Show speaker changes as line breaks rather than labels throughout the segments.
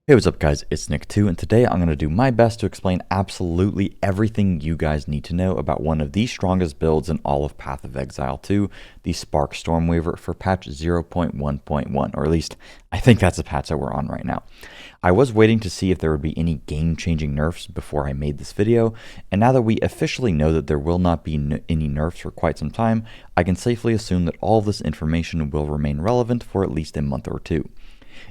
Hey, what's up guys, it's Nick2, and today I'm going to do my best to explain absolutely everything you guys need to know about one of the strongest builds in all of Path of Exile 2, the Spark Stormweaver for patch 0.1.1, or at least I think that's the patch that we're on right now. I was waiting to see if there would be any game-changing nerfs before I made this video, and now that we officially know that there will not be any nerfs for quite some time, I can safely assume that all of this information will remain relevant for at least a month or two.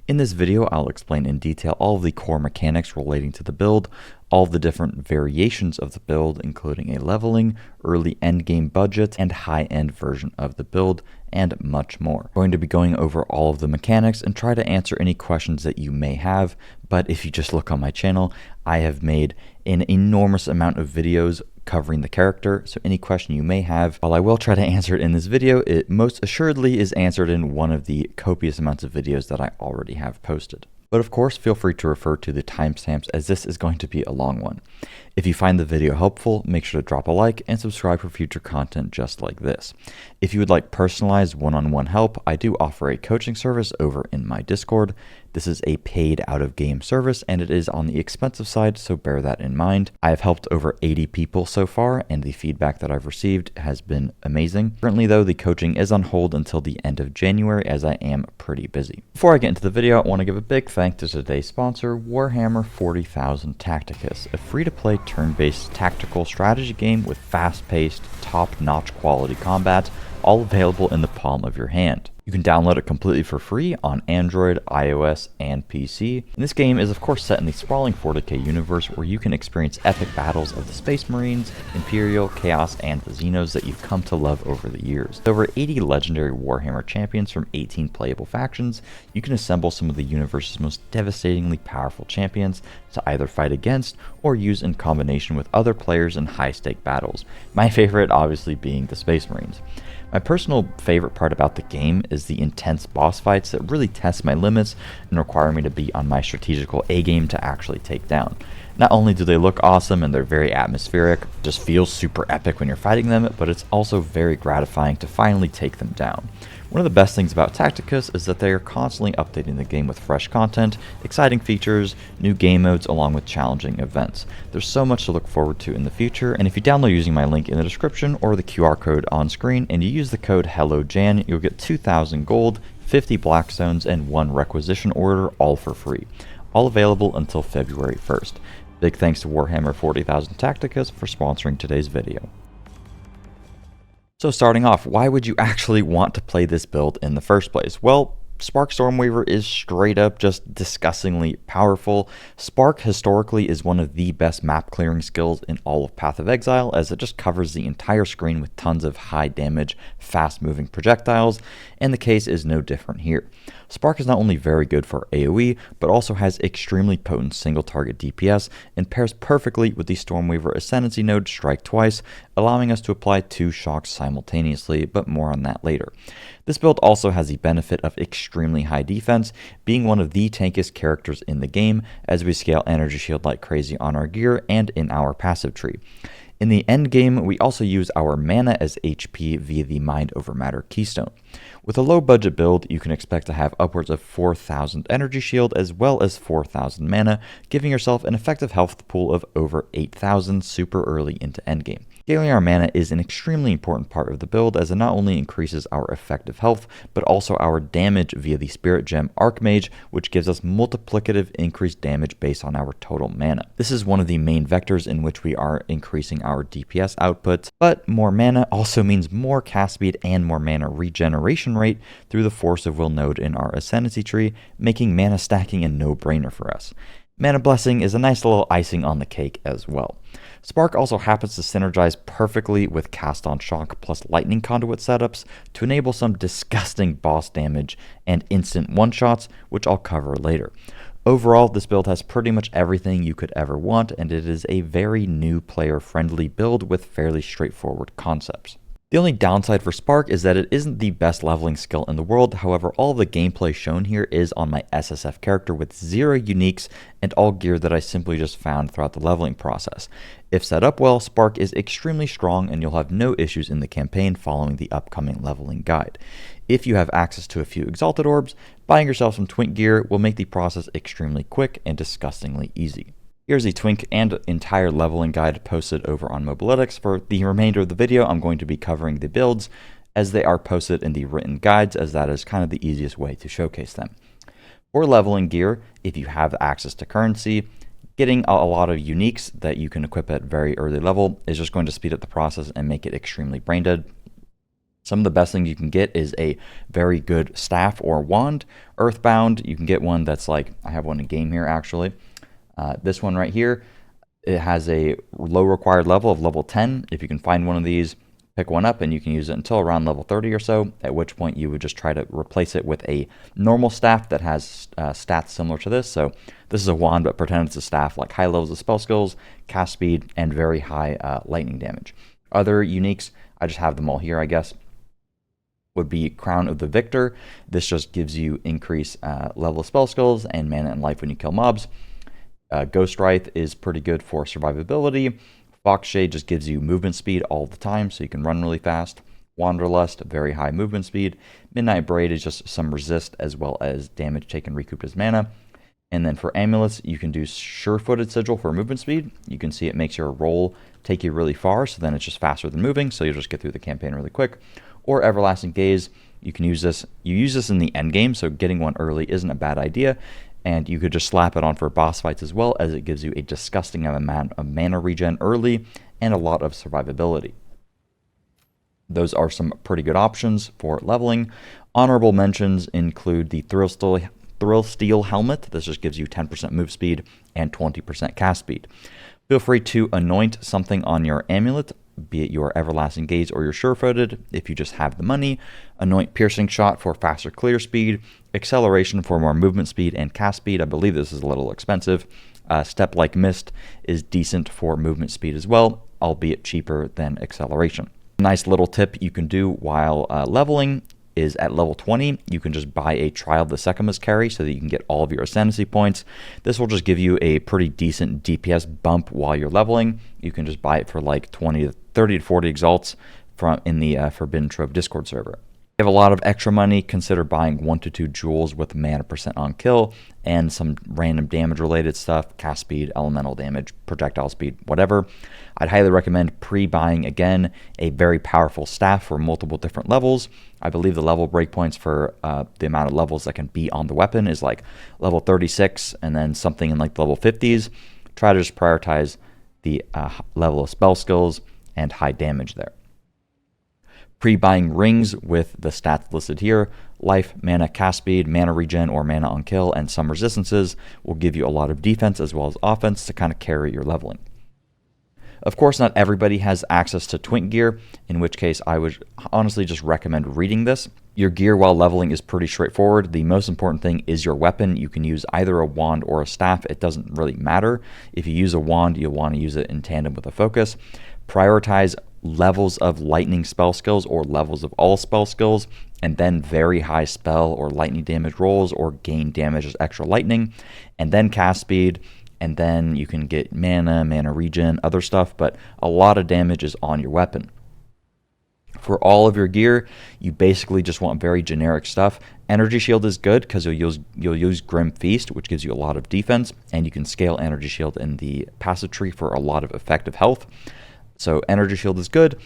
In this video, I'll explain in detail all of the core mechanics relating to the build, all of the different variations of the build, including a leveling, early endgame budget, and high-end version of the build, and much more. I'm going to be going over all of the mechanics and try to answer any questions that you may have, but if you just look on my channel, I have made an enormous amount of videos covering the character, so any question you may have, while I will try to answer it in this video, it most assuredly is answered in one of the copious amounts of videos that I already have posted. But of course, feel free to refer to the timestamps as this is going to be a long one. If you find the video helpful, make sure to drop a like and subscribe for future content just like this. If you would like personalized one-on-one help, I do offer a coaching service over in my Discord. This is a paid out-of-game service and it is on the expensive side, so bear that in mind. I have helped over 80 people so far and the feedback that I've received has been amazing. Currently though, the coaching is on hold until the end of January as I am pretty busy. Before I get into the video, I want to give a big thank to today's sponsor, Warhammer 40,000 Tacticus, a free-to-play turn-based tactical strategy game with fast-paced, top-notch quality combat, all available in the palm of your hand. You can download it completely for free on Android, iOS, and PC. And this game is of course set in the sprawling 40k universe where you can experience epic battles of the Space Marines, Imperial, Chaos, and the Xenos that you've come to love over the years. With over 80 legendary Warhammer champions from 18 playable factions, you can assemble some of the universe's most devastatingly powerful champions to either fight against or use in combination with other players in high-stake battles. My favorite obviously being the Space Marines. My personal favorite part about the game is the intense boss fights that really test my limits and require me to be on my strategical A game to actually take down. Not only do they look awesome and they're very atmospheric, just feels super epic when you're fighting them, but it's also very gratifying to finally take them down. One of the best things about Tacticus is that they are constantly updating the game with fresh content, exciting features, new game modes, along with challenging events. There's so much to look forward to in the future, and if you download using my link in the description or the QR code on screen and you use the code HELLOJAN, you'll get 2,000 gold, 50 blackstones, and 1 requisition order, all for free. All available until February 1st. Big thanks to Warhammer 40,000 Tacticus for sponsoring today's video. So starting off, why would you actually want to play this build in the first place? Well, Spark Stormweaver is straight up just disgustingly powerful. Spark historically is one of the best map clearing skills in all of Path of Exile, as it just covers the entire screen with tons of high damage, fast moving projectiles, and the case is no different here. Spark is not only very good for AoE, but also has extremely potent single target DPS and pairs perfectly with the Stormweaver Ascendancy node Strike Twice, allowing us to apply 2 shocks simultaneously, but more on that later. This build also has the benefit of extremely high defense, being one of the tankiest characters in the game as we scale Energy Shield like crazy on our gear and in our passive tree. In the end game, we also use our mana as HP via the Mind Over Matter keystone. With a low budget build, you can expect to have upwards of 4,000 energy shield as well as 4,000 mana, giving yourself an effective health pool of over 8,000 super early into endgame. Scaling our mana is an extremely important part of the build as it not only increases our effective health, but also our damage via the Spirit Gem Archmage, which gives us multiplicative increased damage based on our total mana. This is one of the main vectors in which we are increasing our DPS output, but more mana also means more cast speed and more mana regeneration rate through the Force of Will node in our Ascendancy tree, making mana stacking a no-brainer for us. Mana Blessing is a nice little icing on the cake as well. Spark also happens to synergize perfectly with Cast on Shock plus Lightning Conduit setups to enable some disgusting boss damage and instant one-shots, which I'll cover later. Overall, this build has pretty much everything you could ever want, and it is a very new player-friendly build with fairly straightforward concepts. The only downside for Spark is that it isn't the best leveling skill in the world. However, all the gameplay shown here is on my SSF character with 0 uniques and all gear that I simply just found throughout the leveling process. If set up well, Spark is extremely strong and you'll have no issues in the campaign following the upcoming leveling guide. If you have access to a few Exalted Orbs, Buying yourself some Twink gear will make the process extremely quick and disgustingly easy. Here's the Twink and entire leveling guide posted over on Mobilytics. For the remainder of the video, I'm going to be covering the builds as they are posted in the written guides, as that is kind of the easiest way to showcase them. For leveling gear, if you have access to currency, getting a lot of uniques that you can equip at very early level is just going to speed up the process and make it extremely brain dead. Some of the best things you can get is a very good staff or wand. Earthbound, you can get one that's like, I have one in game here actually. This one right here, it has a low required level of level 10. If you can find one of these, pick one up and you can use it until around level 30 or so, at which point you would just try to replace it with a normal staff that has stats similar to this. So this is a wand, but pretend it's a staff, like high levels of spell skills, cast speed, and very high lightning damage. Other uniques, I just have them all here, I guess, would be Crown of the Victor. This just gives you increased level of spell skills and mana and life when you kill mobs. Ghost Wraith is pretty good for survivability. Fox Shade just gives you movement speed all the time, so you can run really fast. Wanderlust, very high movement speed. Midnight Braid is just some resist as well as damage taken recouped as mana. And then for amulets, you can do Sure-Footed Sigil for movement speed. You can see it makes your roll take you really far, so then it's just faster than moving, so you'll just get through the campaign really quick. Or Everlasting Gaze, you can use this. You use this in the end game, so getting one early isn't a bad idea. And you could just slap it on for boss fights as well, as it gives you a disgusting amount of mana regen early and a lot of survivability. Those are some pretty good options for leveling. Honorable mentions include the Thrill Steel Helmet. This just gives you 10% move speed and 20% cast speed. Feel free to anoint something on your amulet, be it your Everlasting Gaze or your Sure-Footed, if you just have the money. Anoint Piercing Shot for faster clear speed. Acceleration for more movement speed and cast speed. I believe this is a little expensive. Step Like Mist is decent for movement speed as well, albeit cheaper than Acceleration. Nice little tip you can do while leveling is at level 20, you can just buy a Trial of the Secumus carry so that you can get all of your Ascendancy points. This will just give you a pretty decent DPS bump while you're leveling. You can just buy it for like 30 to 40 exalts in the Forbidden Trove Discord server. If you have a lot of extra money, consider buying 1 to 2 jewels with mana % on kill and some random damage related stuff, cast speed, elemental damage, projectile speed, whatever. I'd highly recommend pre-buying, again, a very powerful staff for multiple different levels. I believe the level breakpoints for the amount of levels that can be on the weapon is like level 36 and then something in like the level 50s. Try to just prioritize the level of spell skills and high damage there. Pre-buying rings with the stats listed here, life, mana, cast speed, mana regen, or mana on kill, and some resistances will give you a lot of defense as well as offense to kind of carry your leveling. Of course, not everybody has access to Twink gear, in which case I would honestly just recommend reading this. Your gear while leveling is pretty straightforward. The most important thing is your weapon. You can use either a wand or a staff. It doesn't really matter. If you use a wand, you'll want to use it in tandem with a focus. Prioritize levels of lightning spell skills or levels of all spell skills, and then very high spell or lightning damage rolls or gain damage as extra lightning, and then cast speed, and then you can get mana regen, other stuff, but a lot of damage is on your weapon. For all of your gear, you basically just want very generic stuff. Energy Shield is good because you'll use Grim Feast, which gives you a lot of defense, and you can scale Energy Shield in the passive tree for a lot of effective health. So Energy Shield is good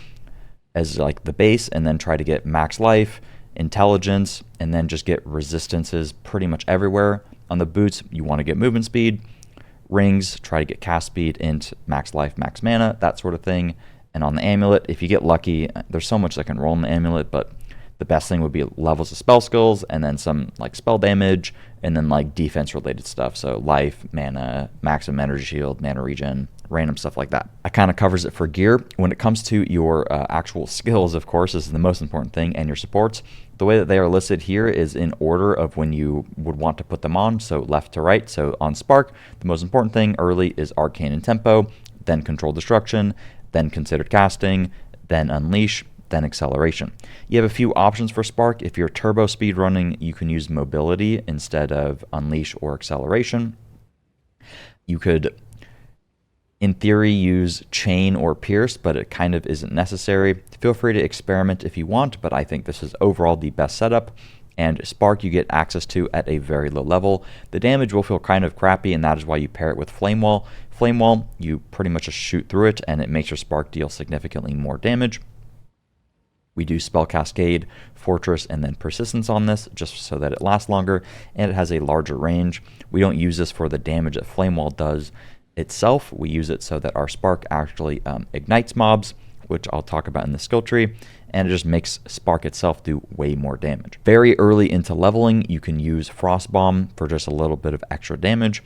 as like the base, and then try to get max life, intelligence, and then just get resistances pretty much everywhere. On the boots, you want to get movement speed. Rings, try to get cast speed into max life, max mana, that sort of thing. And on the amulet, if you get lucky, there's so much that can roll in the amulet, but the best thing would be levels of spell skills and then some like spell damage and then like defense related stuff. So life, mana, maximum energy shield, mana regen, random stuff like that. That kind of covers it for gear. When it comes to your actual skills, of course, this is the most important thing, and your supports. The way that they are listed here is in order of when you would want to put them on, so left to right. So on Spark, the most important thing early is Arcane and Tempo, then Control Destruction, then Considered Casting, then Unleash, then Acceleration. You have a few options for Spark. If you're turbo speed running, you can use Mobility instead of Unleash or Acceleration. You could, in theory, use Chain or Pierce, but it kind of isn't necessary. Feel free to experiment if you want, but I think this is overall the best setup. and Spark you get access to at a very low level. The damage will feel kind of crappy, and that is why you pair it with Flame Wall. Flame Wall, you pretty much just shoot through it, and it makes your Spark deal significantly more damage. We do Spell Cascade, Fortress, and then Persistence on this, just so that it lasts longer, and it has a larger range. We don't use this for the damage that Flame Wall does itself. We use it so that our Spark actually ignites mobs, which I'll talk about in the skill tree, and it just makes Spark itself do way more damage. Very early into leveling, you can use Frost Bomb for just a little bit of extra damage.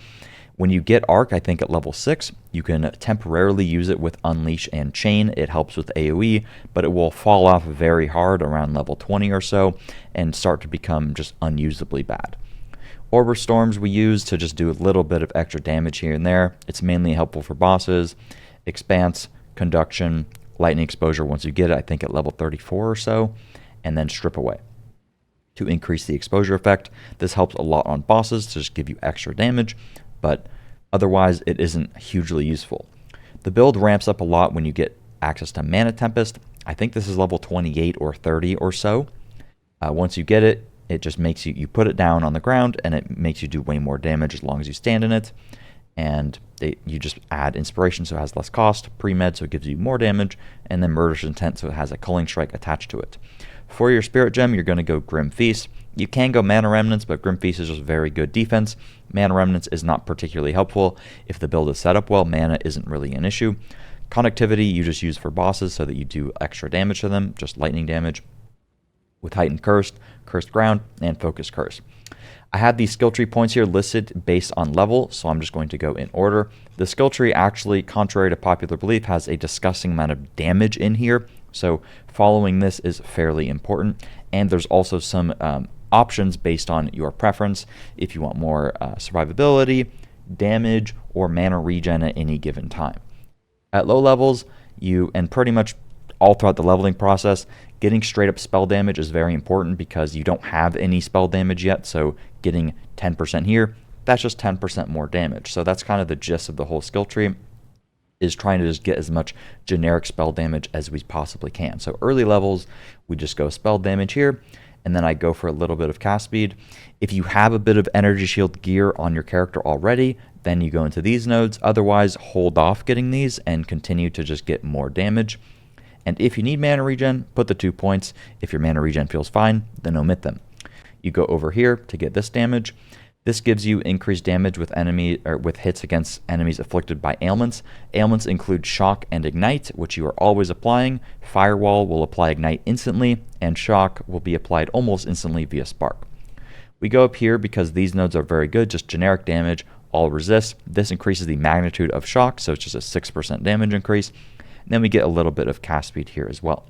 When you get Arc, I think at level 6, you can temporarily use it with Unleash and Chain. It helps with AoE, but it will fall off very hard around level 20 or so and start to become just unusably bad. Orber Storms we use to just do a little bit of extra damage here and there. It's mainly helpful for bosses. Expanse, Conduction, Lightning Exposure once you get it, I think at level 34 or so, and then Strip Away to increase the exposure effect. This helps a lot on bosses to just give you extra damage, but otherwise it isn't hugely useful. The build ramps up a lot when you get access to Mana Tempest. I think this is level 28 or 30 or so. Once you get it, it just makes you put it down on the ground, and it makes you do way more damage as long as you stand in it. And you just add Inspiration so it has less cost, Pre-Med so it gives you more damage, and then Murderous Intent so it has a Culling Strike attached to it. For your Spirit Gem, you're going to go Grim Feast. You can go Mana Remnants, but Grim Feast is just very good defense. Mana Remnants is not particularly helpful. If the build is set up well, mana isn't really an issue. Conductivity you just use for bosses so that you do extra damage to them, just lightning damage. With Heightened Cursed, Cursed Ground, and Focus Curse. I have these skill tree points here listed based on level, so I'm just going to go in order. The skill tree actually, contrary to popular belief, has a disgusting amount of damage in here, so following this is fairly important. And there's also some options based on your preference, if you want more survivability, damage, or mana regen at any given time. At low levels, and pretty much all throughout the leveling process, getting straight up spell damage is very important because you don't have any spell damage yet, so getting 10% here, that's just 10% more damage. So that's kind of the gist of the whole skill tree, is trying to just get as much generic spell damage as we possibly can. So early levels, we just go spell damage here, and then I go for a little bit of cast speed. If you have a bit of energy shield gear on your character already, then you go into these nodes. Otherwise, hold off getting these and continue to just get more damage. And if you need mana regen, put the 2 points. If your mana regen feels fine, then omit them. You go over here to get this damage. This gives you increased damage with with hits against enemies afflicted by ailments. Ailments include Shock and Ignite, which you are always applying. Firewall will apply Ignite instantly, and Shock will be applied almost instantly via Spark. We go up here because these nodes are very good, just generic damage, all resist. This increases the magnitude of Shock, so it's just a 6% damage increase. And then we get a little bit of cast speed here as well.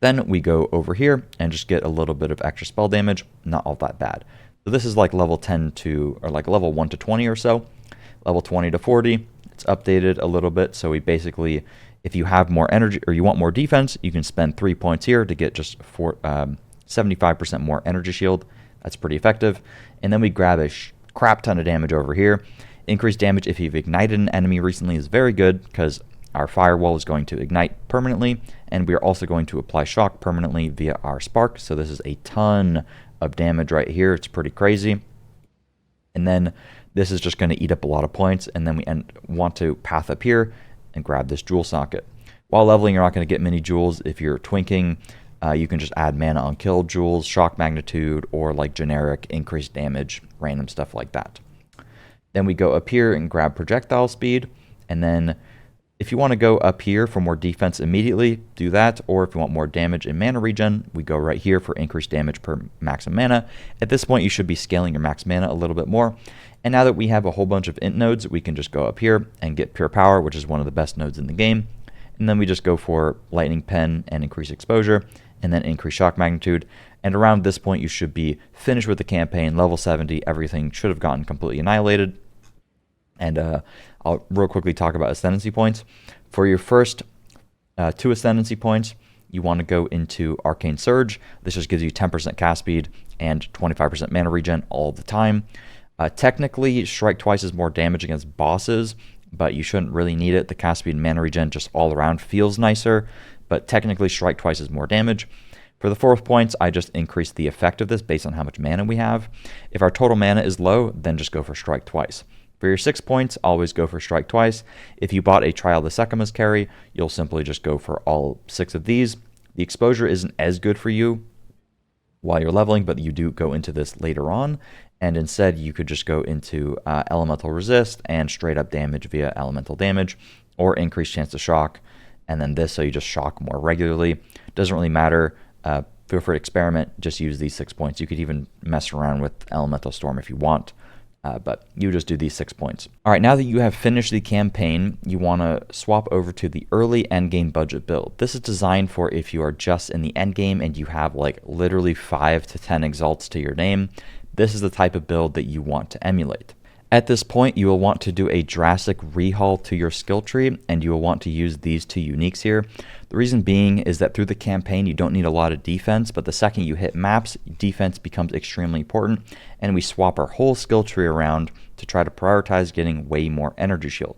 Then we go over here and just get a little bit of extra spell damage, not all that bad. So this is like level 10 to, or like level 1 to 20 or so. Level 20 to 40, it's updated a little bit. So we basically, if you have more energy or you want more defense, you can spend 3 points here to get just 75% more energy shield. That's pretty effective. And then we grab a crap ton of damage over here. Increased damage if you've ignited an enemy recently is very good because our firewall is going to ignite permanently, and we are also going to apply shock permanently via our spark. So this is a ton of damage right here. It's pretty crazy. And then this is just going to eat up a lot of points, and then we want to path up here and grab this jewel socket. While leveling, you're not going to get many jewels. If you're twinking, you can just add mana on kill jewels, shock magnitude, or like generic increased damage, random stuff like that. Then we go up here and grab projectile speed, and then if you want to go up here for more defense immediately, do that. Or if you want more damage and mana regen, we go right here for increased damage per maximum mana. At this point, you should be scaling your max mana a little bit more. And now that we have a whole bunch of int nodes, we can just go up here and get pure power, which is one of the best nodes in the game. And then we just go for lightning pen and increase exposure, and then increase shock magnitude. And around this point, you should be finished with the campaign, level 70. Everything should have gotten completely annihilated. And I'll real quickly talk about ascendancy points. For your first 2 ascendancy points, you want to go into Arcane Surge. This just gives you 10% cast speed and 25% mana regen all the time. Technically, Strike Twice is more damage against bosses, but you shouldn't really need it. The cast speed and mana regen just all around feels nicer, but technically Strike Twice is more damage. For the 4 points, I just increase the effect of this based on how much mana we have. If our total mana is low, then just go for strike twice. For your 6 points, always go for strike twice. If you bought a Trial the Secamus carry, you'll simply just go for all 6 of these. The exposure isn't as good for you while you're leveling, but you do go into this later on. And instead, you could just go into elemental resist and straight up damage via elemental damage, or increased chance to shock. And then this, so you just shock more regularly. Doesn't really matter. Feel free to experiment. Just use these 6 points. You could even mess around with Elemental Storm if you want, but you just do these 6 points. All right, now that you have finished the campaign, you want to swap over to the early endgame budget build. This is designed for if you are just in the endgame and you have like literally 5 to 10 exalts to your name. This is the type of build that you want to emulate. At this point, you will want to do a drastic rehaul to your skill tree, and you will want to use these 2 uniques here. The reason being is that through the campaign, you don't need a lot of defense, but the second you hit maps, defense becomes extremely important, and we swap our whole skill tree around to try to prioritize getting way more Energy Shield.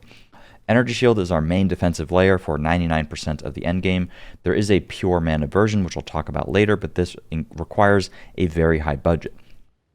Energy Shield is our main defensive layer for 99% of the endgame. There is a pure mana version, which I'll talk about later, but this requires a very high budget.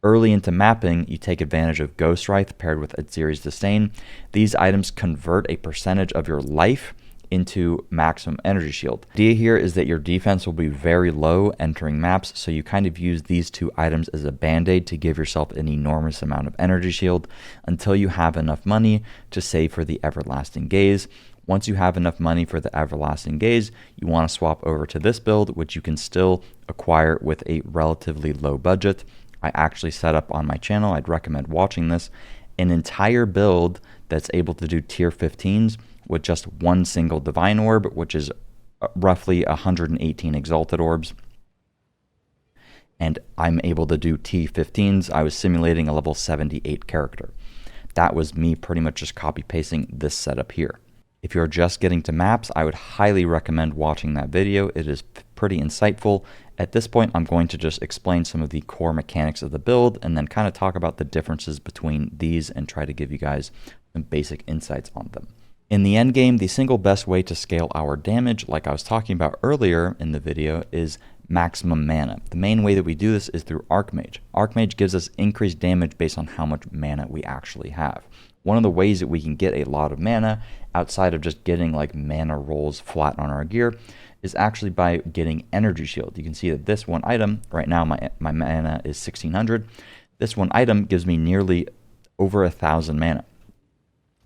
Early into mapping, you take advantage of Ghost Wraith paired with Atziri's Disdain. These items convert a percentage of your life into maximum energy shield. The idea here is that your defense will be very low entering maps, so you kind of use these 2 items as a band-aid to give yourself an enormous amount of energy shield until you have enough money to save for the Everlasting Gaze. Once you have enough money for the Everlasting Gaze, you want to swap over to this build, which you can still acquire with a relatively low budget. I actually set up on my channel, I'd recommend watching this, an entire build that's able to do tier 15s with just 1 single Divine Orb, which is roughly 118 Exalted Orbs. And I'm able to do T15s. I was simulating a level 78 character. That was me pretty much just copy-pasting this setup here. If you're just getting to maps, I would highly recommend watching that video. It is pretty insightful. At this point, I'm going to just explain some of the core mechanics of the build and then kind of talk about the differences between these and try to give you guys some basic insights on them. In the endgame, the single best way to scale our damage, like I was talking about earlier in the video, is maximum mana. The main way that we do this is through Archmage. Archmage gives us increased damage based on how much mana we actually have. One of the ways that we can get a lot of mana outside of just getting like mana rolls flat on our gear is actually by getting Energy Shield. You can see that this one item, right now my mana is 1600. This one item gives me nearly over 1000 mana.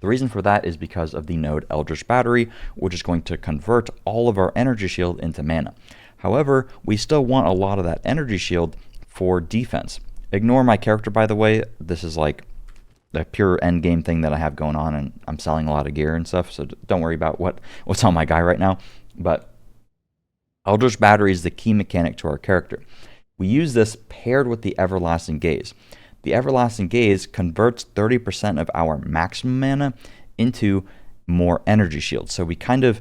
The reason for that is because of the node Eldritch Battery, which is going to convert all of our Energy Shield into mana. However, we still want a lot of that Energy Shield for defense. Ignore my character, by the way. This is like the pure endgame thing that I have going on, and I'm selling a lot of gear and stuff, so don't worry about what's on my guy right now. But Eldritch Battery is the key mechanic to our character. We use this paired with the Everlasting Gaze. The Everlasting Gaze converts 30% of our maximum mana into more Energy Shield. So we kind of,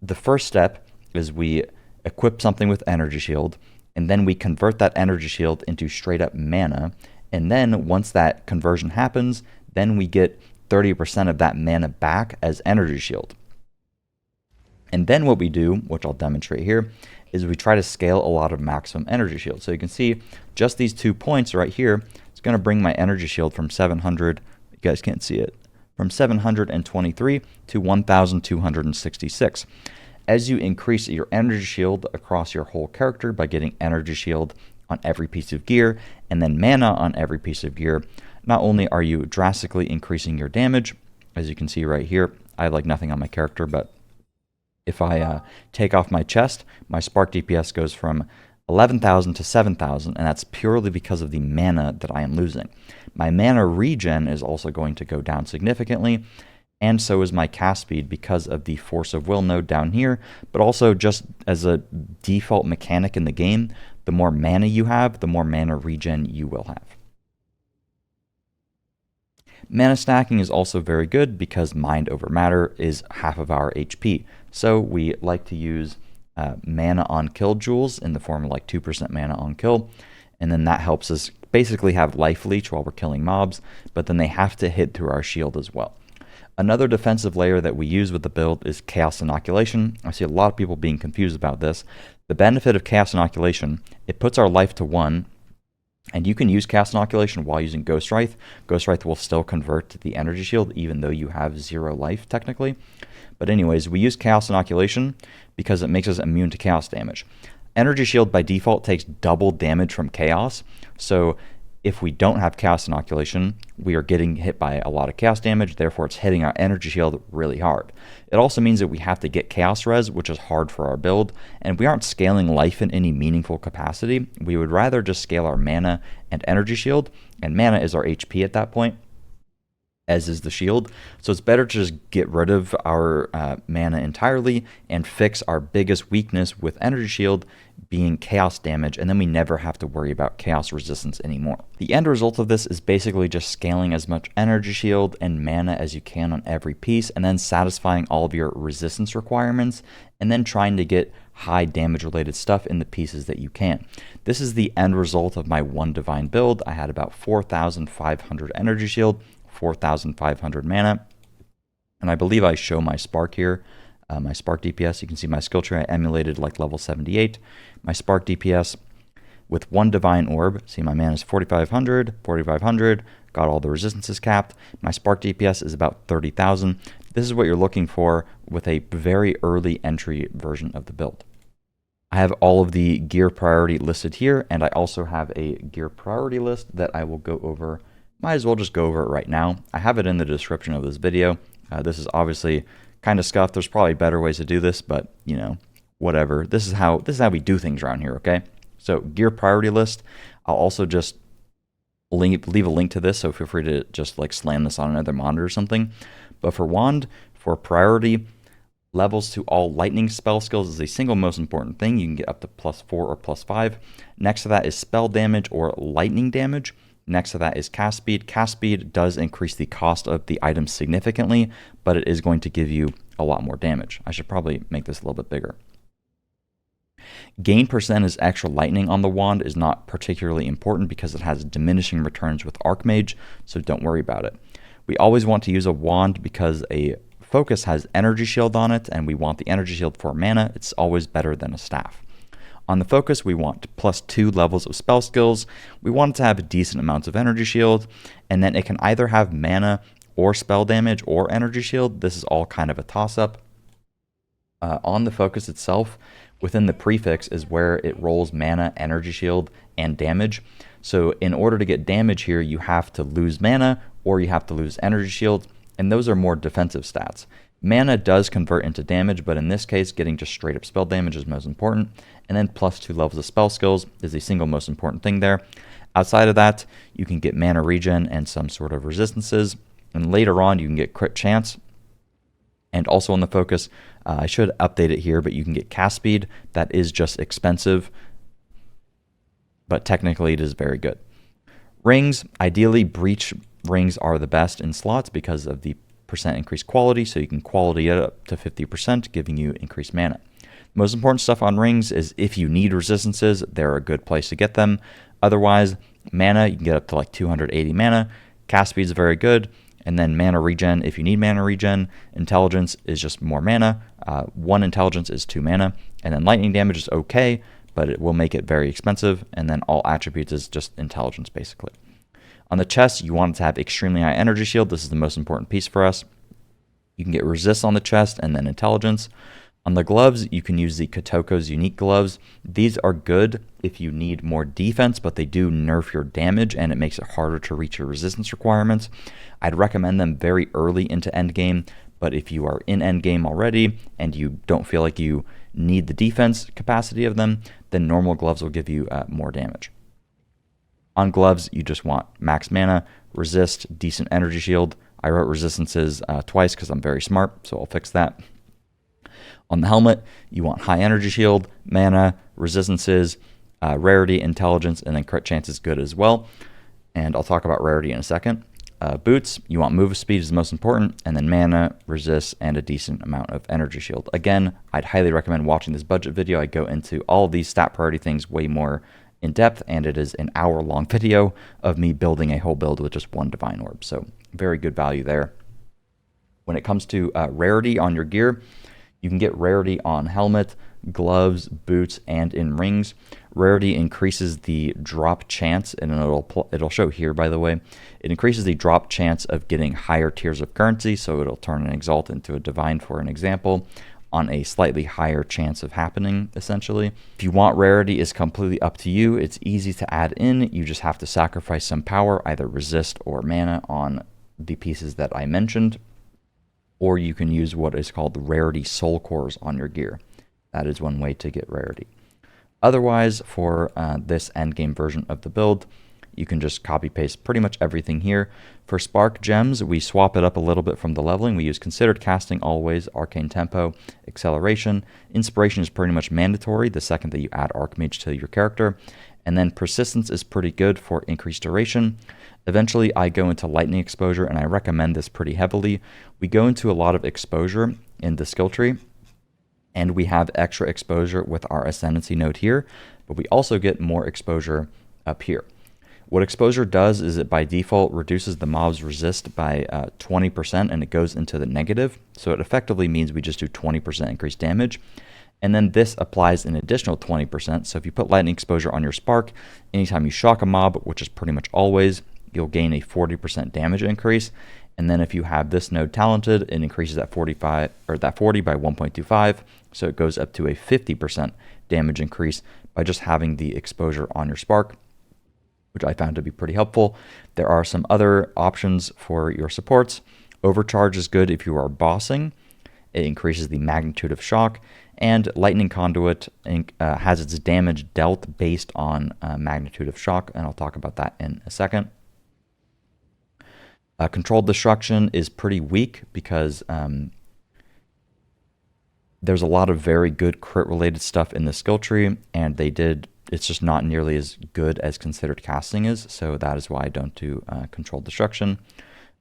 the first step is we equip something with Energy Shield, and then we convert that Energy Shield into straight up mana. And then once that conversion happens, then we get 30% of that mana back as Energy Shield. And then what we do, which I'll demonstrate here, is we try to scale a lot of maximum Energy Shield. So you can see just these 2 points right here, it's going to bring my Energy Shield from 700, you guys can't see it, from 723 to 1266. As you increase your Energy Shield across your whole character by getting Energy Shield on every piece of gear and then mana on every piece of gear, not only are you drastically increasing your damage, as you can see right here, I have like nothing on my character, but if I take off my chest, my spark DPS goes from 11,000 to 7,000, and that's purely because of the mana that I am losing. My mana regen is also going to go down significantly, and so is my cast speed because of the Force of Will node down here, but also just as a default mechanic in the game, the more mana you have, the more mana regen you will have. Mana stacking is also very good because Mind over Matter is half of our HP. So we like to use mana on kill jewels in the form of like 2% mana on kill. And then that helps us basically have life leech while we're killing mobs, but then they have to hit through our shield as well. Another defensive layer that we use with the build is Chaos Inoculation. I see a lot of people being confused about this. The benefit of Chaos Inoculation, it puts our life to 1, and you can use Chaos Inoculation while using Ghost Wraith. Ghost Wraith will still convert to the energy shield even though you have 0 life technically. But anyways, we use Chaos Inoculation because it makes us immune to chaos damage. Energy shield by default takes double damage from chaos, so if we don't have Chaos Inoculation, we are getting hit by a lot of chaos damage, therefore it's hitting our energy shield really hard. It also means that we have to get chaos res, which is hard for our build, and we aren't scaling life in any meaningful capacity. We would rather just scale our mana and energy shield, and mana is our HP at that point, as is the shield. So it's better to just get rid of our mana entirely and fix our biggest weakness with energy shield being chaos damage, and then we never have to worry about chaos resistance anymore. The end result of this is basically just scaling as much energy shield and mana as you can on every piece, and then satisfying all of your resistance requirements, and then trying to get high damage related stuff in the pieces that you can. This is the end result of my 1 divine build. I had about 4,500 energy shield, 4,500 mana, and I believe I show my spark here. My spark DPS, you can see my skill tree I emulated like level 78. My spark DPS with 1 divine orb, see my mana is 4,500, 4,500, got all the resistances capped. My spark DPS is about 30,000. This is what you're looking for with a very early entry version of the build. I have all of the gear priority listed here, and I also have a gear priority list that I will go over. Might as well just go over it right now. I have it in the description of this video. This is obviously kind of scuffed. There's probably better ways to do this, but you know, whatever. This is how we do things around here, okay? So gear priority list. I'll also just leave a link to this, so feel free to just like slam this on another monitor or something. But for wand, for priority, levels to all lightning spell skills is the single most important thing. You can get up to +4 or +5. Next to that is spell damage or lightning damage. Next to that is cast speed. Cast speed does increase the cost of the item significantly, but it is going to give you a lot more damage. I should probably make this a little bit bigger. Gain percent as extra lightning on the wand is not particularly important because it has diminishing returns with Archmage, so don't worry about it. We always want to use a wand because a focus has energy shield on it, and we want the energy shield for mana. It's always better than a staff. On the focus, we want +2 levels of spell skills. We want it to have decent amounts of energy shield, and then it can either have mana or spell damage or energy shield. This is all kind of a toss-up. On the focus itself, within the prefix is where it rolls mana, energy shield, and damage. So in order to get damage here, you have to lose mana or you have to lose energy shield, and those are more defensive stats. Mana does convert into damage, but in this case, getting just straight up spell damage is most important. And then +2 levels of spell skills is the single most important thing there. Outside of that, you can get mana regen and some sort of resistances. And later on, you can get crit chance. And also on the focus, I should update it here, but you can get cast speed. That is just expensive, but technically it is very good. Rings, ideally breach rings are the best in slots because of the % increased quality, so you can quality it up to 50%, giving you increased mana. Most important stuff on rings is if you need resistances, they're a good place to get them. Otherwise, mana, you can get up to like 280 mana. Cast speed is very good. And then mana regen, if you need mana regen. Intelligence is just more mana. 1 intelligence is 2 mana. And then lightning damage is okay, but it will make it very expensive. And then all attributes is just intelligence, basically. On the chest, you want it to have extremely high energy shield. This is the most important piece for us. You can get resist on the chest and then intelligence. On the gloves, you can use the Kotoko's unique gloves. These are good if you need more defense, but they do nerf your damage and it makes it harder to reach your resistance requirements. I'd recommend them very early into endgame, but if you are in endgame already and you don't feel like you need the defense capacity of them, then normal gloves will give you more damage. On gloves, you just want max mana, resist, decent energy shield. I wrote resistances twice because I'm very smart, so I'll fix that. On the helmet, you want high energy shield, mana, resistances, rarity, intelligence, and then crit chance is good as well. And I'll talk about rarity in a second. Boots, you want move speed is the most important, and then mana, resist, and a decent amount of energy shield. Again, I'd highly recommend watching this budget video. I go into all of these stat priority things way more in depth, and it is an hour-long video of me building a whole build with just 1 divine orb. So very good value there. When it comes to rarity on your gear, you can get rarity on helmet, gloves, boots, and in rings. Rarity increases the drop chance, and it'll show here, by the way. It increases the drop chance of getting higher tiers of currency, so it'll turn an Exalt into a Divine, for an example, on a slightly higher chance of happening, essentially. If you want rarity, it's completely up to you. It's easy to add in. You just have to sacrifice some power, either resist or mana, on the pieces that I mentioned. Or you can use what is called rarity soul cores on your gear. That is one way to get rarity. Otherwise, for this endgame version of the build, you can just copy paste pretty much everything here. For spark gems, we swap it up a little bit from the leveling. We use considered casting always, arcane tempo, acceleration. Inspiration is pretty much mandatory the second that you add archmage to your character. And then persistence is pretty good for increased duration. Eventually, I go into lightning exposure, and I recommend this pretty heavily. We go into a lot of exposure in the skill tree, and we have extra exposure with our ascendancy node here, but we also get more exposure up here. What exposure does is it by default reduces the mob's resist by 20%, and it goes into the negative. So it effectively means we just do 20% increased damage. And then this applies an additional 20%. So if you put lightning exposure on your spark, anytime you shock a mob, which is pretty much always, you'll gain a 40% damage increase. And then if you have this node talented, it increases that 40 by 1.25. So it goes up to a 50% damage increase by just having the exposure on your spark, which I found to be pretty helpful. There are some other options for your supports. Overcharge is good if you are bossing. It increases the magnitude of shock. And Lightning Conduit has its damage dealt based on magnitude of shock, and I'll talk about that in a second. Controlled Destruction is pretty weak because there's a lot of very good crit-related stuff in the skill tree, and it's just not nearly as good as considered casting is, so that is why I don't do Controlled Destruction.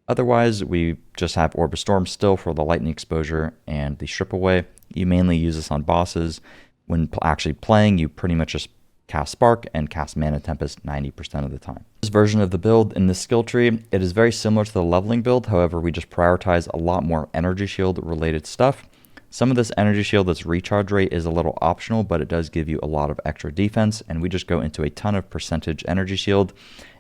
Otherwise, we just have Orb of Storm still for the lightning exposure and the strip away. You mainly use this on bosses. When actually playing, you pretty much just cast Spark and cast Mana Tempest 90% of the time. This version of the build in this skill tree, it is very similar to the leveling build. However, we just prioritize a lot more energy shield related stuff. Some of this energy shield that's recharge rate is a little optional, but it does give you a lot of extra defense, and we just go into a ton of percentage energy shield,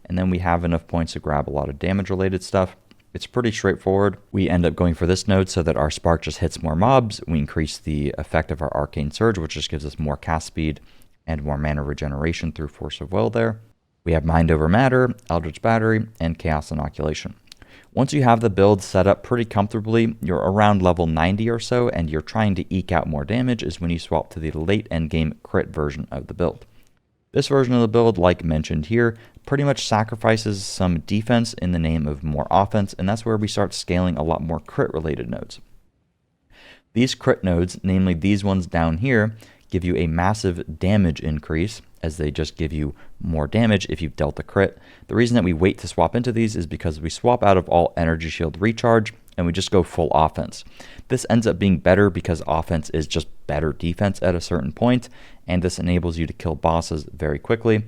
and then we have enough points to grab a lot of damage related stuff. It's pretty straightforward. We end up going for this node so that our spark just hits more mobs. We increase the effect of our arcane surge, which just gives us more cast speed and more mana regeneration through force of will there. We have Mind Over Matter, Eldritch Battery, and Chaos Inoculation. Once you have the build set up pretty comfortably, you're around level 90 or so, and you're trying to eke out more damage is when you swap to the late endgame crit version of the build. This version of the build, like mentioned here, pretty much sacrifices some defense in the name of more offense, and that's where we start scaling a lot more crit-related nodes. These crit nodes, namely these ones down here, give you a massive damage increase, as they just give you more damage if you've dealt a crit. The reason that we wait to swap into these is because we swap out of all energy shield recharge, and we just go full offense. This ends up being better because offense is just better defense at a certain point, and this enables you to kill bosses very quickly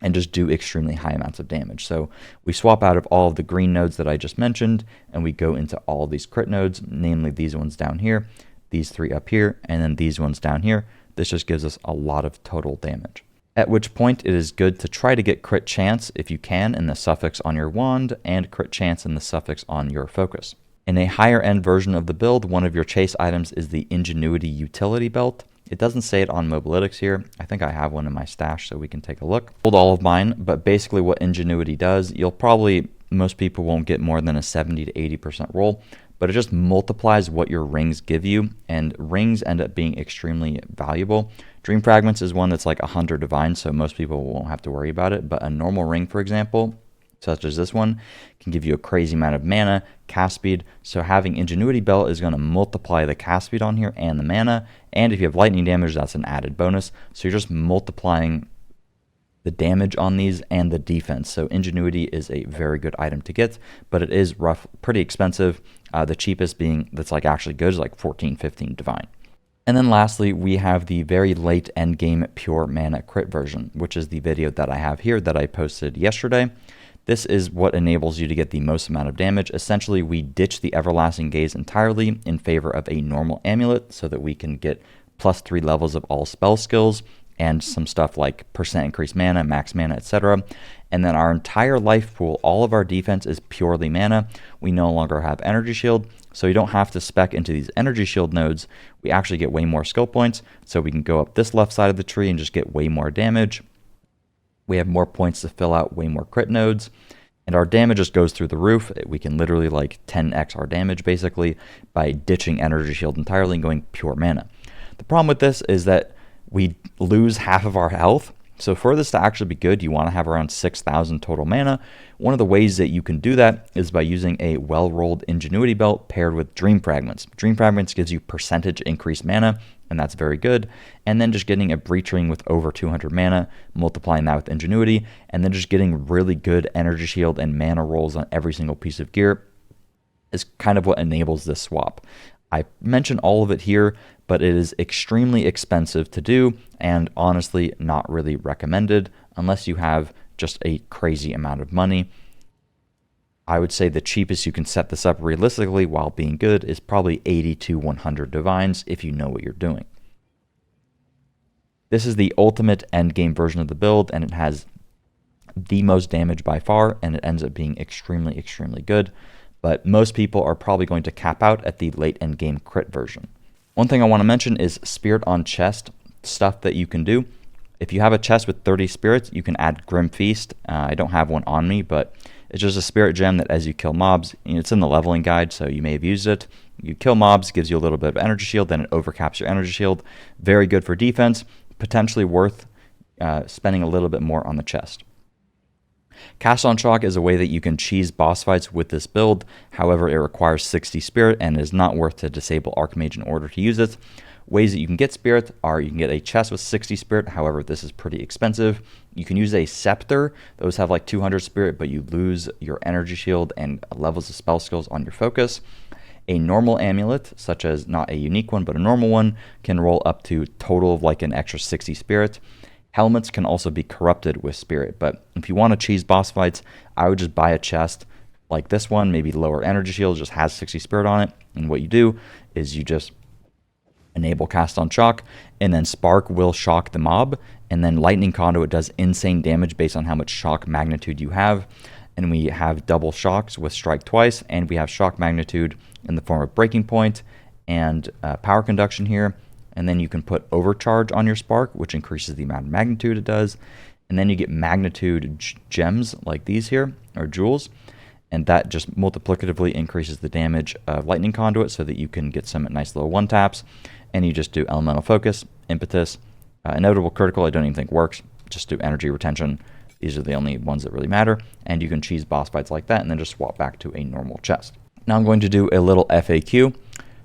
and just do extremely high amounts of damage. So we swap out of all of the green nodes that I just mentioned, and we go into all these crit nodes, namely these ones down here, these three up here, and then these ones down here. This just gives us a lot of total damage. At which point it is good to try to get crit chance if you can in the suffix on your wand, and crit chance in the suffix on your focus. In a higher end version of the build, one of your chase items is the Ingenuity Utility Belt. It doesn't say it on Mobalytics here. I think I have one in my stash so we can take a look. Hold all of mine, but basically what Ingenuity does, most people won't get more than a 70 to 80% roll, but it just multiplies what your rings give you, and rings end up being extremely valuable. Dream Fragments is one that's like 100 divine, so most people won't have to worry about it, but a normal ring, for example, such as this one, can give you a crazy amount of mana, cast speed, so having Ingenuity Belt is going to multiply the cast speed on here and the mana, and if you have lightning damage, that's an added bonus, so you're just multiplying the damage on these and the defense. So Ingenuity is a very good item to get, but it is pretty expensive. The cheapest being that's like actually good is like 14, 15 divine. And then lastly, we have the very late endgame pure mana crit version, which is the video that I have here that I posted yesterday. This is what enables you to get the most amount of damage. Essentially, we ditch the Everlasting Gaze entirely in favor of a normal amulet so that we can get +3 levels of all spell skills and some stuff like percent increased mana, max mana, etc. And then our entire life pool, all of our defense is purely mana. We no longer have energy shield, so you don't have to spec into these energy shield nodes. We actually get way more skill points, so we can go up this left side of the tree and just get way more damage. We have more points to fill out way more crit nodes, and our damage just goes through the roof. We can literally like 10x our damage basically by ditching energy shield entirely and going pure mana. The problem with this is that we lose half of our health. So for this to actually be good, you want to have around 6,000 total mana. One of the ways that you can do that is by using a well-rolled Ingenuity Belt paired with Dream Fragments. Dream Fragments gives you percentage increased mana, and that's very good. And then just getting a Breach Ring with over 200 mana, multiplying that with Ingenuity, and then just getting really good energy shield and mana rolls on every single piece of gear is kind of what enables this swap. I mentioned all of it here, but it is extremely expensive to do and honestly not really recommended unless you have just a crazy amount of money. I would say the cheapest you can set this up realistically while being good is probably 80 to 100 divines if you know what you're doing. This is the ultimate endgame version of the build, and it has the most damage by far, and it ends up being extremely, extremely good. But most people are probably going to cap out at the late endgame crit version. One thing I want to mention is spirit on chest stuff that you can do. If you have a chest with 30 spirits, you can add Grim Feast. I don't have one on me, but it's just a spirit gem that as you kill mobs, it's in the leveling guide, so you may have used it. You kill mobs, gives you a little bit of energy shield, then it overcaps your energy shield. Very good for defense, potentially worth spending a little bit more on the chest. Cast on Shock is a way that you can cheese boss fights with this build. However, it requires 60 spirit and is not worth to disable Archmage in order to use it. Ways that you can get spirit are you can get a chest with 60 spirit. However, this is pretty expensive. You can use a scepter. Those have like 200 spirit, but you lose your energy shield and levels of spell skills on your focus. A normal amulet, such as not a unique one, but a normal one, can roll up to total of like an extra 60 spirit. Helmets can also be corrupted with spirit, but if you want to cheese boss fights, I would just buy a chest like this one, maybe lower energy shield, just has 60 spirit on it, and what you do is you just enable Cast on Shock, and then Spark will shock the mob, and then Lightning Conduit does insane damage based on how much shock magnitude you have, and we have double shocks with Strike Twice, and we have shock magnitude in the form of Breaking Point and Power Conduction here. And then you can put Overcharge on your Spark, which increases the amount of magnitude it does. And then you get magnitude gems like these here, or jewels. And that just multiplicatively increases the damage of Lightning Conduit so that you can get some nice little one taps. And you just do Elemental Focus, Impetus, Inevitable Critical, I don't even think works. Just do Energy Retention. These are the only ones that really matter. And you can cheese boss fights like that and then just swap back to a normal chest. Now I'm going to do a little FAQ.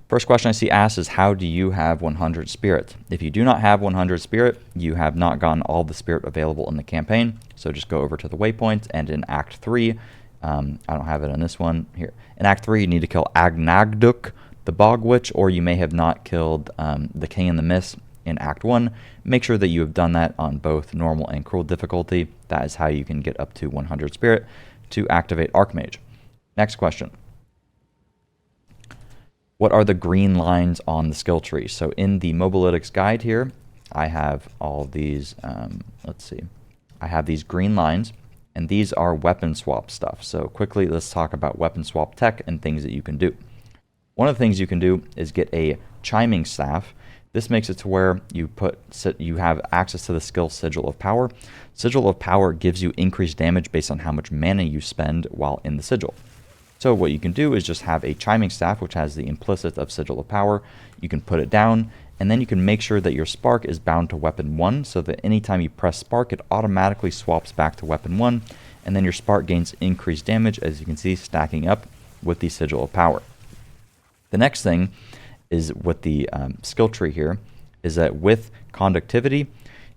First question I see asked is, how do you have 100 spirit? If you do not have 100 spirit, you have not gotten all the spirit available in the campaign. So just go over to the waypoint, and in Act 3, I don't have it on this one here. In Act 3, you need to kill Agnagduk, the Bog Witch, or you may have not killed the King in the Mist in Act 1. Make sure that you have done that on both normal and cruel difficulty. That is how you can get up to 100 spirit to activate Archmage. Next question. What are the green lines on the skill tree? So in the Mobalytics guide here, I have all these, I have these green lines, and these are weapon swap stuff. So quickly, let's talk about weapon swap tech and things that you can do. One of the things you can do is get a chiming staff. This makes it to where you have access to the skill Sigil of Power. Sigil of Power gives you increased damage based on how much mana you spend while in the sigil. So what you can do is just have a chiming staff, which has the implicit of Sigil of Power. You can put it down, and then you can make sure that your spark is bound to weapon 1, so that anytime you press spark, it automatically swaps back to weapon 1, and then your spark gains increased damage, as you can see, stacking up with the Sigil of Power. The next thing is with the skill tree here, is that with conductivity,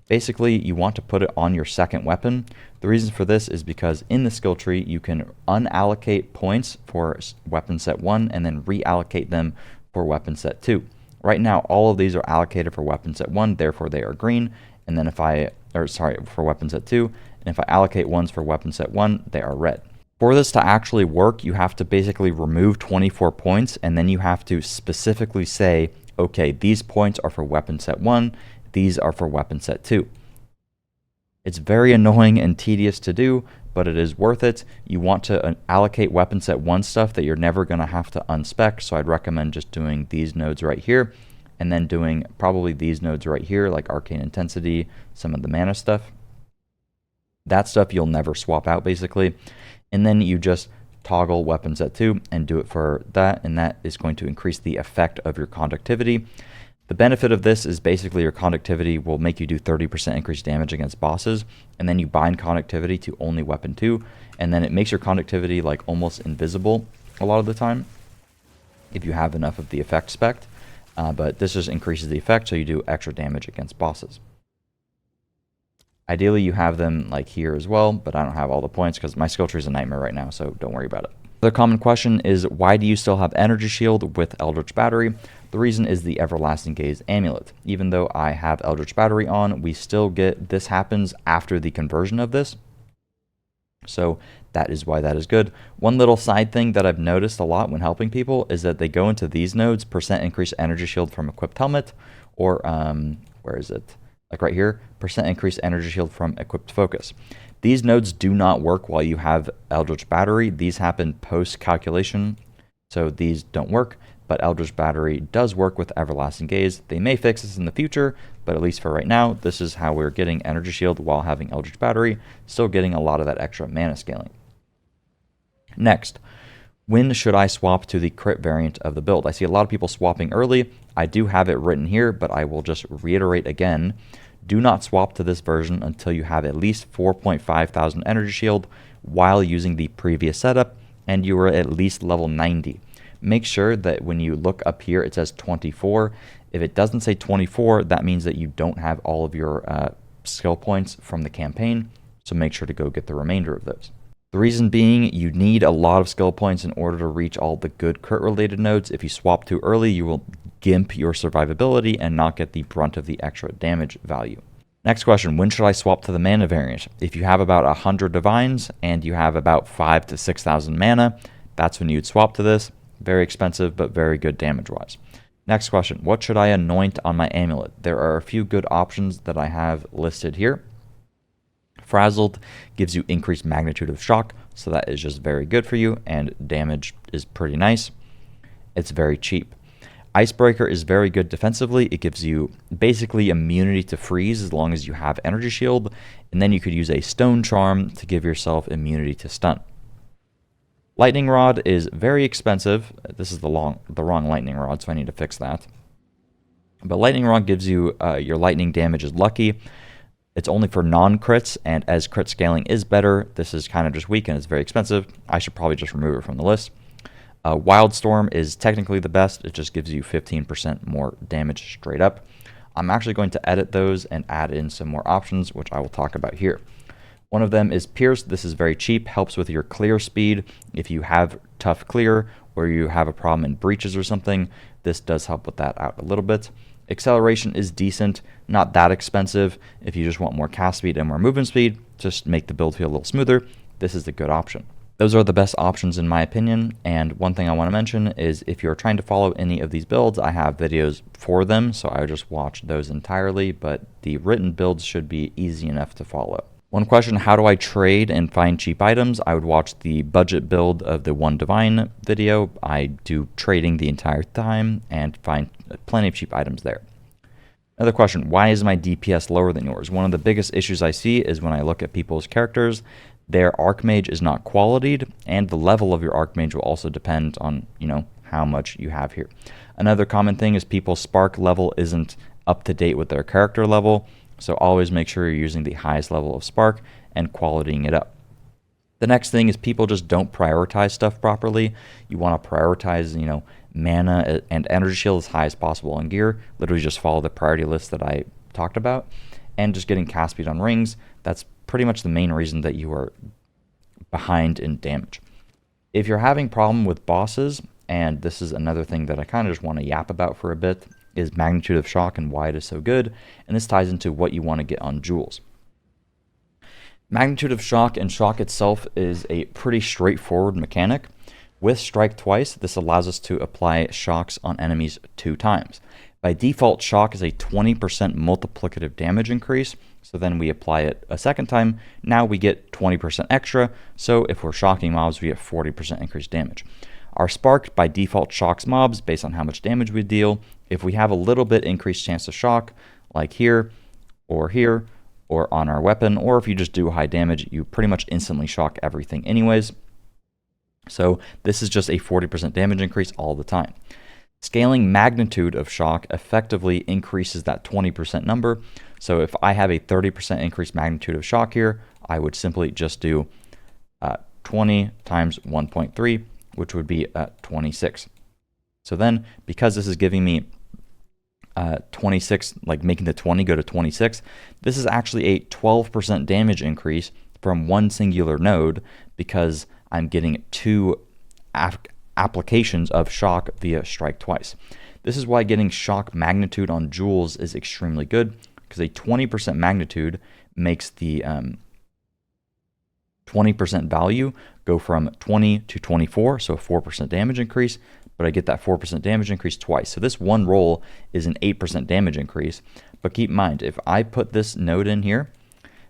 basically you want to put it on your second weapon. The reason for this is because in the skill tree you can unallocate points for weapon set 1 and then reallocate them for weapon set 2. Right now all of these are allocated for weapon set 1, therefore they are green, and then for weapon set 2, and if I allocate ones for weapon set 1, they are red. For this to actually work, you have to basically remove 24 points, and then you have to specifically say, okay, these points are for weapon set 1, these are for weapon set 2. It's very annoying and tedious to do, but it is worth it. You want to allocate weapon set 1 stuff that you're never going to have to unspec, so I'd recommend just doing these nodes right here, and then doing probably these nodes right here, like Arcane Intensity, some of the mana stuff. That stuff you'll never swap out, basically. And then you just toggle weapon set 2 and do it for that, and that is going to increase the effect of your conductivity. The benefit of this is basically your conductivity will make you do 30% increased damage against bosses, and then you bind conductivity to only weapon 2, and then it makes your conductivity like almost invisible a lot of the time if you have enough of the effect spec, but this just increases the effect so you do extra damage against bosses. Ideally, you have them like here as well, but I don't have all the points because my skill tree is a nightmare right now, so don't worry about it. The common question is, why do you still have Energy Shield with Eldritch Battery? The reason is the Everlasting Gaze Amulet. Even though I have Eldritch Battery on, we still get, this happens after the conversion of this. So that is why that is good. One little side thing that I've noticed a lot when helping people is that they go into these nodes, percent increase energy shield from equipped helmet, or where is it? Like right here, percent increase energy shield from equipped focus. These nodes do not work while you have Eldritch Battery. These happen post calculation, so these don't work, but Eldritch Battery does work with Everlasting Gaze. They may fix this in the future, but at least for right now, this is how we're getting energy shield while having Eldritch Battery, still getting a lot of that extra mana scaling. Next, when should I swap to the crit variant of the build? I see a lot of people swapping early. I do have it written here, but I will just reiterate again. Do not swap to this version until you have at least 4.5 thousand energy shield while using the previous setup, and you are at least level 90. Make sure that when you look up here, it says 24. If it doesn't say 24, that means that you don't have all of your skill points from the campaign, so make sure to go get the remainder of those. The reason being, you need a lot of skill points in order to reach all the good crit related nodes. If you swap too early, you will gimp your survivability and not get the brunt of the extra damage value. Next question, when should I swap to the mana variant? If you have about 100 divines and you have about 5,000 to 6,000 mana, that's when you'd swap to this. Very expensive, but very good damage wise. Next question, what should I anoint on my amulet? There are a few good options that I have listed here. Frazzled gives you increased magnitude of shock, so that is just very good for you, and damage is pretty nice. It's very cheap. Icebreaker is very good defensively. It gives you basically immunity to freeze as long as you have energy shield, and then you could use a stone charm to give yourself immunity to stun. Lightning Rod is very expensive. This is the wrong Lightning Rod, so I need to fix that. But Lightning Rod gives you your lightning damage is lucky. It's only for non-crits, and as crit scaling is better, this is kind of just weak and it's very expensive. I should probably just remove it from the list. Wildstorm is technically the best. It just gives you 15% more damage straight up. I'm actually going to edit those and add in some more options, which I will talk about here. One of them is Pierce. This is very cheap, helps with your clear speed. If you have tough clear or you have a problem in breaches or something, this does help with that out a little bit. Acceleration is decent, not that expensive. If you just want more cast speed and more movement speed, just make the build feel a little smoother, this is the good option. Those are the best options in my opinion, and one thing I want to mention is if you're trying to follow any of these builds, I have videos for them, so I would just watch those entirely, but the written builds should be easy enough to follow. One question, how do I trade and find cheap items? I would watch the budget build of the One Divine video. I do trading the entire time and find plenty of cheap items there. Another question, why is my DPS lower than yours? One of the biggest issues I see is when I look at people's characters, their Archmage is not qualityed, and the level of your Archmage will also depend on, how much you have here. Another common thing is people's Spark level isn't up to date with their character level, so always make sure you're using the highest level of Spark and qualitying it up. The next thing is people just don't prioritize stuff properly. You want to prioritize, mana and energy shield as high as possible on gear. Literally just follow the priority list that I talked about. And just getting cast speed on rings, that's pretty much the main reason that you are behind in damage. If you're having problem with bosses, and this is another thing that I kind of just want to yap about for a bit, is magnitude of shock and why it is so good, and this ties into what you want to get on jewels. Magnitude of shock and shock itself is a pretty straightforward mechanic. With strike twice, this allows us to apply shocks on enemies 2 times. By default, shock is a 20% multiplicative damage increase, so then we apply it a second time. Now we get 20% extra, so if we're shocking mobs, we get 40% increased damage. Our spark by default shocks mobs based on how much damage we deal. If we have a little bit increased chance of shock, like here, or on our weapon, or if you just do high damage, you pretty much instantly shock everything anyways. So this is just a 40% damage increase all the time. Scaling magnitude of shock effectively increases that 20% number. So if I have a 30% increased magnitude of shock here, I would simply just do 20 times 1.3, which would be 26. So then, because this is giving me 26, like making the 20 go to 26, this is actually a 12% damage increase from one singular node because I'm getting 2 applications of shock via strike twice. This is why getting shock magnitude on jewels is extremely good, because a 20% magnitude makes the 20% value go from 20 to 24, so a 4% damage increase, but I get that 4% damage increase twice. So this one roll is an 8% damage increase, but keep in mind, if I put this node in here,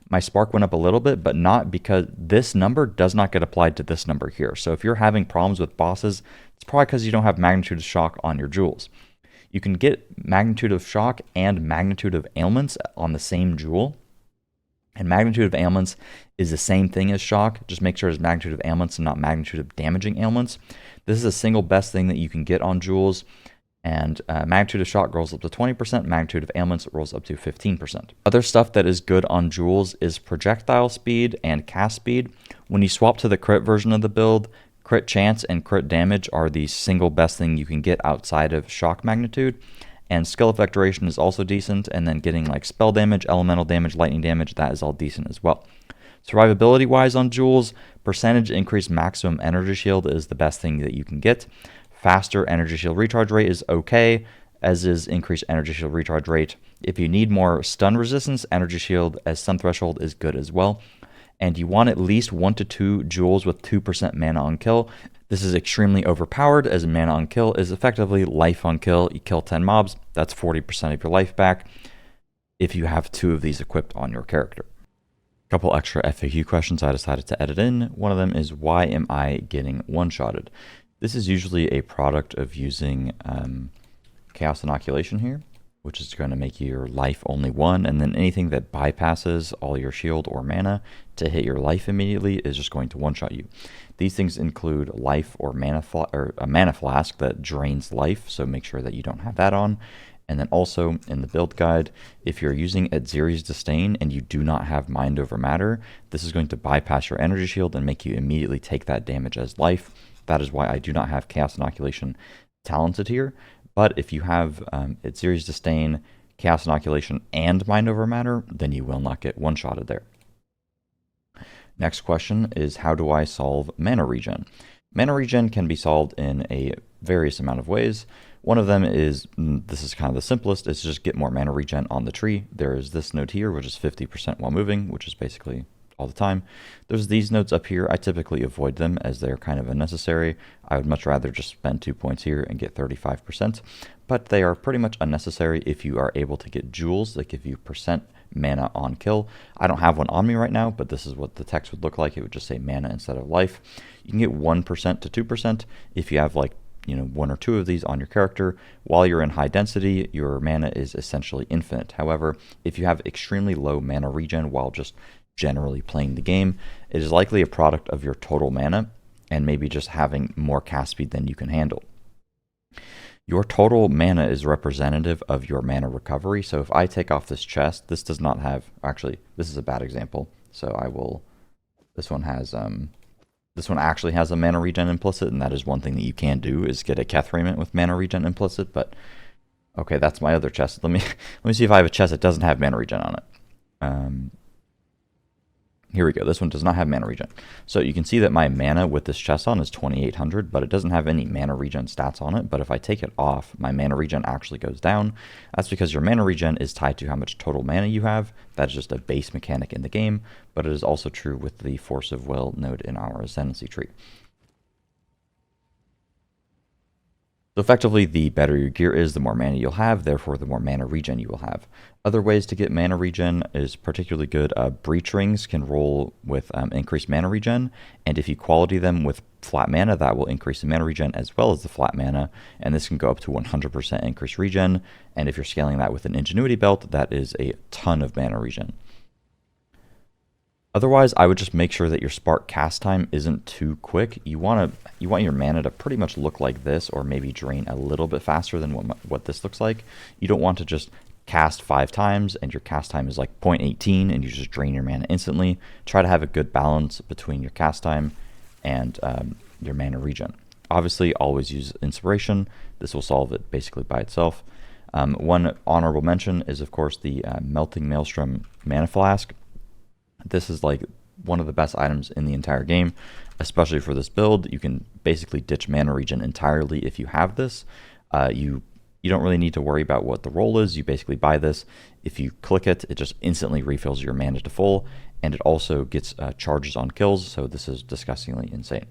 my spark went up a little bit, but not because this number does not get applied to this number here. So if you're having problems with bosses, it's probably because you don't have magnitude of shock on your jewels. You can get magnitude of shock and magnitude of ailments on the same jewel. And magnitude of ailments is the same thing as shock. Just make sure it's magnitude of ailments and not magnitude of damaging ailments. This is the single best thing that you can get on jewels. And magnitude of shock rolls up to 20%, magnitude of ailments rolls up to 15%. Other stuff that is good on jewels is projectile speed and cast speed. When you swap to the crit version of the build, crit chance and crit damage are the single best thing you can get outside of shock magnitude. And skill effect duration is also decent, and then getting like spell damage, elemental damage, lightning damage, that is all decent as well. Survivability wise on jewels, percentage increased maximum energy shield is the best thing that you can get. Faster energy shield recharge rate is okay, as is increased energy shield recharge rate. If you need more stun resistance, energy shield as stun threshold is good as well. And you want at least 1 to 2 jewels with 2% mana on kill. This is extremely overpowered, as mana on kill is effectively life on kill. You kill 10 mobs, that's 40% of your life back if you have 2 of these equipped on your character. A couple extra FAQ questions I decided to edit in. One of them is, why am I getting one-shotted? This is usually a product of using Chaos Inoculation here, which is going to make your life only 1, and then anything that bypasses all your shield or mana to hit your life immediately is just going to one-shot you. These things include life or a mana flask that drains life, so make sure that you don't have that on. And then also in the build guide, if you're using Edziri's Disdain and you do not have Mind Over Matter, this is going to bypass your energy shield and make you immediately take that damage as life. That is why I do not have Chaos Inoculation talented here. But if you have Edziri's Disdain, Chaos Inoculation, and Mind Over Matter, then you will not get one-shotted there. Next question is, how do I solve mana regen? Mana regen can be solved in a various amount of ways. One of them is, this is kind of the simplest, is just get more mana regen on the tree. There is this node here, which is 50% while moving, which is basically all the time. There's these nodes up here. I typically avoid them as they're kind of unnecessary. I would much rather just spend 2 points here and get 35%, but they are pretty much unnecessary if you are able to get jewels that give you percent mana on kill. I don't have one on me right now, but this is what the text would look like. It would just say mana instead of life. You can get 1% to 2% if you have like 1 or 2 of these on your character. While you're in high density, your mana is essentially infinite. However, if you have extremely low mana regen while just generally playing the game, it is likely a product of your total mana and maybe just having more cast speed than you can handle. Your total mana is representative of your mana recovery. So if I take off this chest, this does not have, actually, this is a bad example. So I will, this one actually has a mana regen implicit, and that is one thing that you can do, is get a Keth Raiment with mana regen implicit. But okay, that's my other chest. Let me see if I have a chest that doesn't have mana regen on it. Here we go. This one does not have mana regen. So you can see that my mana with this chest on is 2800, but it doesn't have any mana regen stats on it. But if I take it off, my mana regen actually goes down. That's because your mana regen is tied to how much total mana you have. That's just a base mechanic in the game, but it is also true with the Force of Will node in our Ascendancy tree. So effectively, the better your gear is, the more mana you'll have, therefore the more mana regen you will have. Other ways to get mana regen is particularly good. Breach rings can roll with increased mana regen, and if you quality them with flat mana, that will increase the mana regen as well as the flat mana, and this can go up to 100% increased regen, and if you're scaling that with an Ingenuity belt, that is a ton of mana regen. Otherwise, I would just make sure that your spark cast time isn't too quick. You want your mana to pretty much look like this, or maybe drain a little bit faster than what this looks like. You don't want to just cast 5 times and your cast time is like 0.18 and you just drain your mana instantly. Try to have a good balance between your cast time and your mana regen. Obviously, always use inspiration. This will solve it basically by itself. One honorable mention is, of course, the Melting Maelstrom Mana Flask. This is like one of the best items in the entire game, especially for this build. You can basically ditch mana regen entirely if you have this. You don't really need to worry about what the roll is. You basically buy this. If you click it, it just instantly refills your mana to full, and it also gets charges on kills, so this is disgustingly insane.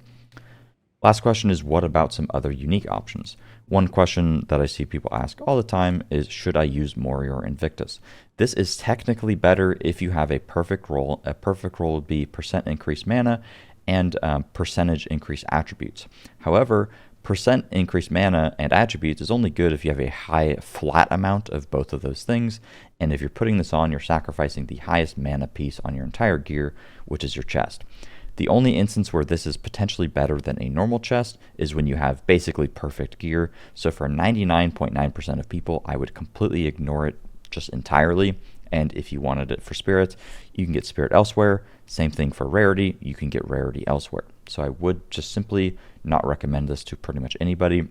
Last question is, what about some other unique options? One question that I see people ask all the time is, should I use Mori or Invictus? This is technically better if you have a perfect roll. A perfect roll would be percent increased mana and percentage increased attributes. However, percent increased mana and attributes is only good if you have a high flat amount of both of those things, and if you're putting this on, you're sacrificing the highest mana piece on your entire gear, which is your chest. The only instance where this is potentially better than a normal chest is when you have basically perfect gear. So for 99.9% of people, I would completely ignore it just entirely. And if you wanted it for spirit, you can get spirit elsewhere. Same thing for rarity, you can get rarity elsewhere. So I would just simply not recommend this to pretty much anybody.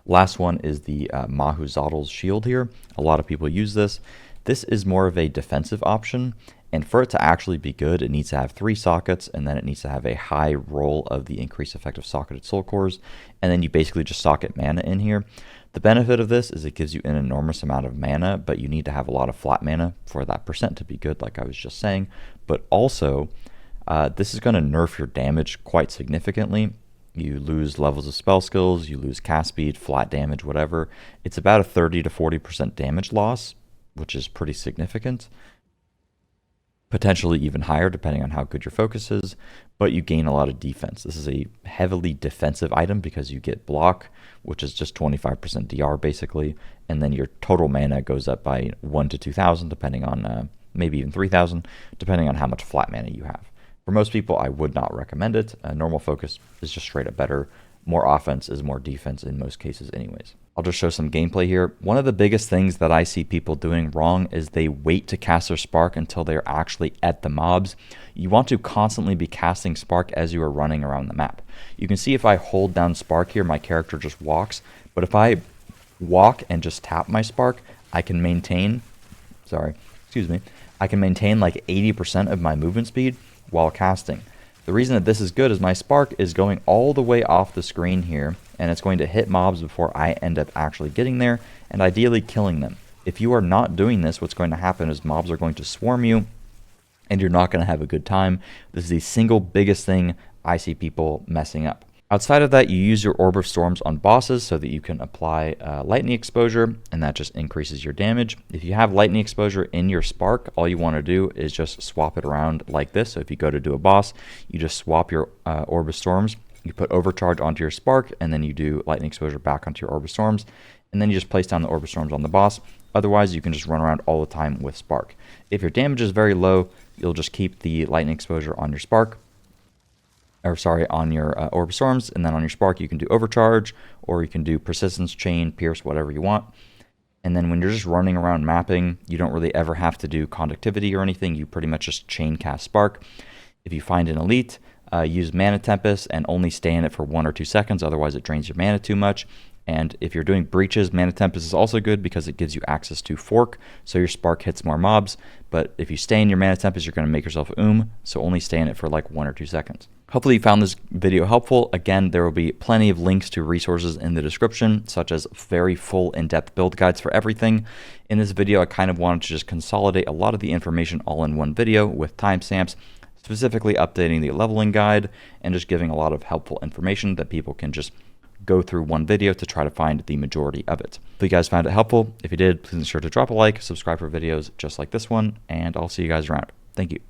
Last one is the Mahuzadal's shield here. A lot of people use this. This is more of a defensive option. And for it to actually be good, it needs to have 3 sockets, and then it needs to have a high roll of the increased effective socketed soul cores, and then you basically just socket mana in here. The benefit of this is it gives you an enormous amount of mana, but you need to have a lot of flat mana for that percent to be good, like I was just saying. But also, this is going to nerf your damage quite significantly. You lose levels of spell skills, you lose cast speed, flat damage, whatever. It's about a 30 to 40% damage loss, which is pretty significant. Potentially even higher depending on how good your focus is, but you gain a lot of defense. This is a heavily defensive item because you get block, which is just 25% DR basically, and then your total mana goes up by 1 to 2,000 depending on, maybe even 3,000, depending on how much flat mana you have. For most people, I would not recommend it. Normal focus is just straight up better. More offense is more defense in most cases anyways. I'll just show some gameplay here. One of the biggest things that I see people doing wrong is they wait to cast their spark until they're actually at the mobs. You want to constantly be casting spark as you are running around the map. You can see if I hold down spark here, my character just walks, but if I walk and just tap my spark, I can maintain, I can maintain like 80% of my movement speed while casting. The reason that this is good is my spark is going all the way off the screen here, and it's going to hit mobs before I end up actually getting there, and ideally killing them. If you are not doing this, what's going to happen is mobs are going to swarm you, and you're not going to have a good time. This is the single biggest thing I see people messing up. Outside of that, you use your Orb of Storms on bosses so that you can apply lightning exposure, and that just increases your damage. If you have lightning exposure in your spark, all you want to do is just swap it around like this. So if you go to do a boss, you just swap your Orb of Storms, you put overcharge onto your spark, and then you do lightning exposure back onto your Orb of Storms, and then you just place down the Orb of Storms on the boss. Otherwise, you can just run around all the time with spark. If your damage is very low, you'll just keep the lightning exposure on your spark, on your Orb of Storms, and then on your spark you can do overcharge, or you can do persistence, chain, pierce, whatever you want. And then when you're just running around mapping, you don't really ever have to do conductivity or anything. You pretty much just chain cast spark. If you find an elite, use Mana Tempest and only stay in it for 1 or 2 seconds, otherwise it drains your mana too much. And if you're doing breaches, Mana Tempest is also good because it gives you access to Fork, so your Spark hits more mobs. But if you stay in your Mana Tempest, you're going to make yourself so only stay in it for like 1 or 2 seconds. Hopefully you found this video helpful. Again, there will be plenty of links to resources in the description, such as very full in-depth build guides for everything. In this video, I kind of wanted to just consolidate a lot of the information all in one video with timestamps, specifically updating the leveling guide and just giving a lot of helpful information that people can just go through one video to try to find the majority of it. If you guys found it helpful, if you did, please ensure to drop a like, subscribe for videos just like this one, and I'll see you guys around. Thank you.